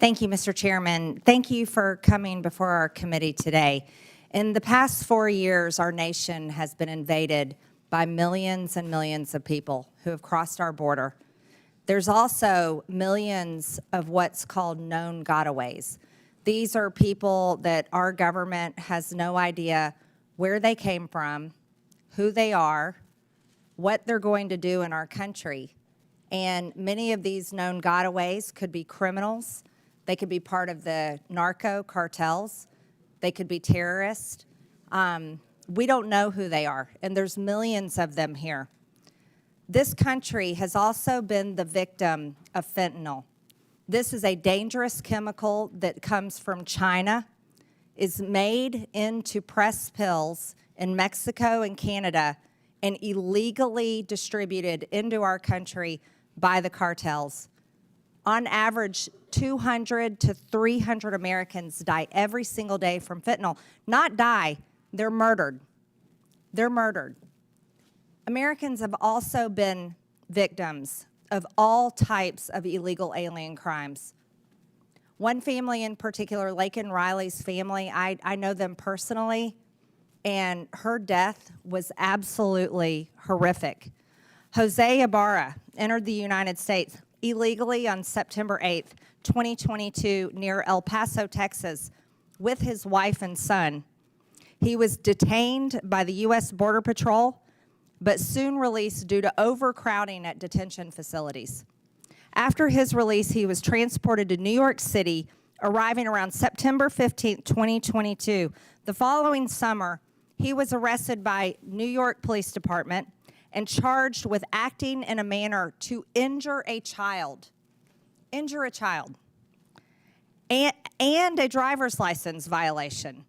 Thank you, Mr. Chairman. Thank you for coming before our committee today. In the past 4 years, our nation has been invaded by millions and millions of people who have crossed our border. There's also millions of what's called known gotaways. These are people that our government has no idea where they came from, who they are, what they're going to do in our country. And many of these known gotaways could be criminals. They could be part of the narco cartels. They could be terrorists. We don't know who they are, and there's millions of them here. This country has also been the victim of fentanyl. This is a dangerous chemical that comes from China, is made into pressed pills in Mexico and Canada, and illegally distributed into our country by the cartels. On average, 200 to 300 Americans die every single day from fentanyl. Not die, they're murdered. They're murdered. Americans have also been victims of all types of illegal alien crimes. One family in particular, Laken Riley's family, I know them personally, and her death was absolutely horrific. Jose Ibarra entered the United States illegally on September 8th, 2022, near El Paso, Texas, with his wife and son. He was detained by the U.S. Border Patrol, but soon released due to overcrowding at detention facilities. After his release, he was transported to New York City, arriving around September 15th, 2022. The following summer, he was arrested by New York Police Department and charged with acting in a manner to injure a child, and a driver's license violation.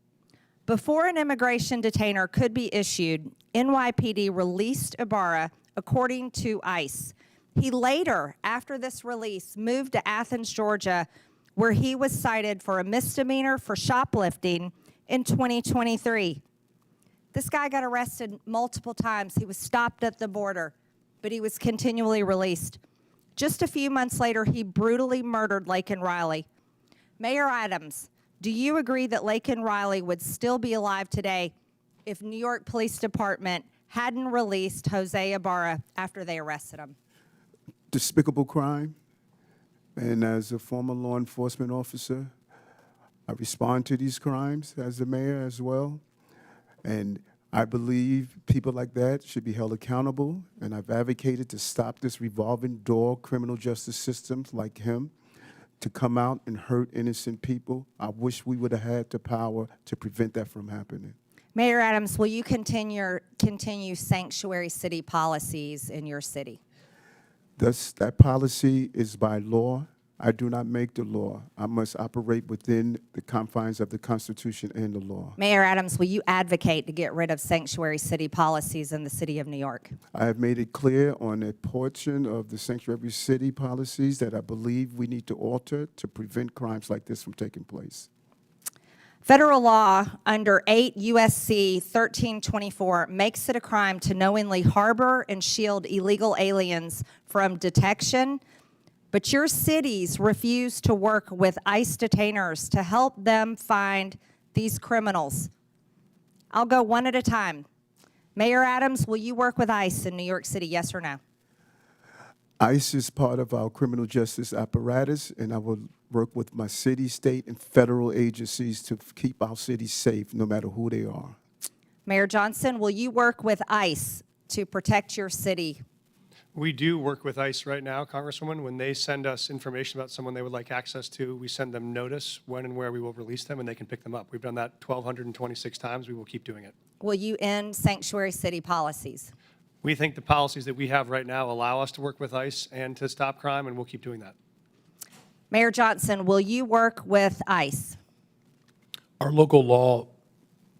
Before an immigration detainer could be issued, NYPD released Ibarra according to ICE. He later, after this release, moved to Athens, Georgia, where he was cited for a misdemeanor for shoplifting in 2023. This guy got arrested multiple times. He was stopped at the border, but he was continually released. Just a few months later, he brutally murdered Laken Riley. Mayor Adams, do you agree that Laken Riley would still be alive today if New York Police Department hadn't released Jose Ibarra after they arrested him? Despicable crime. And as a former law enforcement officer, I respond to these crimes as the mayor as well. And I believe people like that should be held accountable, and I've advocated to stop this revolving door criminal justice systems like him to come out and hurt innocent people. I wish we would have had the power to prevent that from happening. Mayor Adams, will you continue sanctuary city policies in your city? That policy is by law. I do not make the law. I must operate within the confines of the Constitution and the law. Mayor Adams, will you advocate to get rid of sanctuary city policies in the city of New York? I have made it clear on a portion of the sanctuary city policies that I believe we need to alter to prevent crimes like this from taking place. Federal law under 8 U.S.C. 1324 makes it a crime to knowingly harbor and shield illegal aliens from detection, but your cities refuse to work with ICE detainers to help them find these criminals. I'll go one at a time. Mayor Adams, will you work with ICE in New York City, yes or no? ICE is part of our criminal justice apparatus, and I will work with my city, state, and federal agencies to keep our cities safe, no matter who they are. Mayor Johnson, will you work with ICE to protect your city? We do work with ICE right now, Congresswoman. When they send us information about someone they would like access to, we send them notice when and where we will release them, and they can pick them up. We've done that 1,226 times. We will keep doing it. Will you end sanctuary city policies? We think the policies that we have right now allow us to work with ICE and to stop crime, and we'll keep doing that. Mayor Johnson, will you work with ICE? Our local law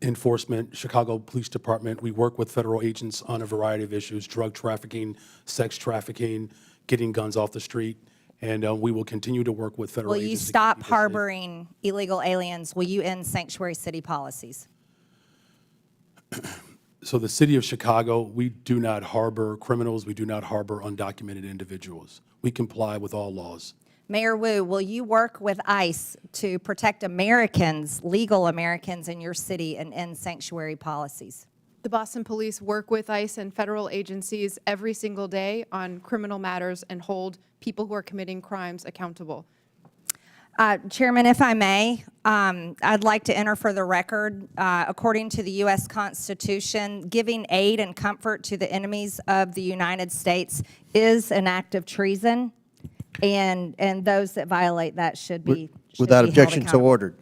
enforcement, Chicago Police Department, we work with federal agents on a variety of issues: drug trafficking, sex trafficking, getting guns off the street, and we will continue to work with federal agents. Will you stop harboring illegal aliens? Will you end sanctuary city policies? So the city of Chicago, we do not harbor criminals. We do not harbor undocumented individuals. We comply with all laws. Mayor Wu, will you work with ICE to protect Americans, legal Americans in your city, and end sanctuary policies? The Boston Police work with ICE and federal agencies every single day on criminal matters and hold people who are committing crimes accountable. Chairman, if I may, I'd like to enter for the record, according to the U.S. Constitution, giving aid and comfort to the enemies of the United States is an act of treason, and those that violate that should be Without held objection, so accountable. ordered.